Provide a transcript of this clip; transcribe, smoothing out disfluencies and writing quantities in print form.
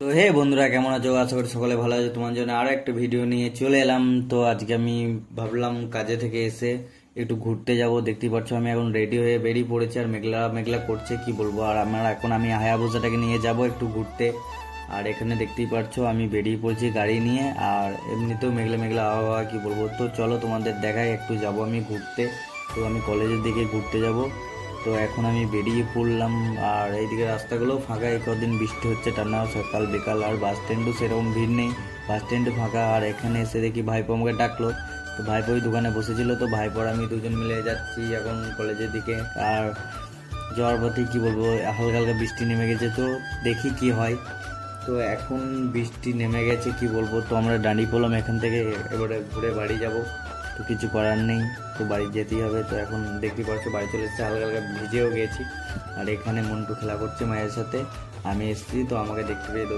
তো হে বন্ধুরা, কেমন আছো? আশা করি সকলে ভালো আছে। তোমার জন্য আরো একটা ভিডিও নিয়ে চলে এলাম। তো আজকে আমি ভাবলাম কাজে থেকে এসে একটু ঘুরতে যাব। দেখতেই পাচ্ছ আমি এখন রেডি হয়ে বেরিয়ে পড়েছি, আর মেঘলা মেঘলা করছে, কি বলবো। আর আমি হায়াবুসাটাকে নিয়ে যাব একটু ঘুরতে। আর এখানে দেখতেই পাচ্ছ আমি বেরিয়ে পড়েছি গাড়ি নিয়ে। আর এমনিতেও মেঘলা মেঘলা আবহাওয়া, কি বলবো। তো চলো তোমাদের দেখাই, একটু যাব আমি ঘুরতে। তো আমি কলেজের দিকে ঘুরতে যাব। তো এখন আমি বেরিয়ে পড়লাম। আর এইদিকে রাস্তাগুলো ফাঁকা, এই কদিন বৃষ্টি হচ্ছে টানা সকাল বিকাল। আর বাস স্ট্যান্ডও সেরকম ভিড় নেই, বাস স্ট্যান্ডও ফাঁকা। আর এখানে এসে দেখি ভাইপো আমাকে ডাকলো। তো ভাইপো ওই দোকানে বসেছিল, তো ভাইপোর আমি দুজন মিলে যাচ্ছি এখন কলেজের দিকে। আর যাওয়ার পথে কি বলবো, হালকা হালকা বৃষ্টি নেমে গেছে, তো দেখি কি হয়। তো এখন বৃষ্টি নেমে গেছে, কি বলবো। তো আমরা দাঁড়িয়ে পড়লাম এখান থেকে, এবারে ঘুরে বাড়ি যাব। তো কিছু করার নেই, তো বাড়ি যেতেই হবে। তো এখন দেখতে পাচ্ছ বাড়ি চলে এসেছে, হালকা হালকা ভিজেও গেছি। আর এখানে মন্টু খেলা করছে মায়ের সাথে। আমি এসেছি, তো আমাকে দেখতে পেয়ে দৌড়ে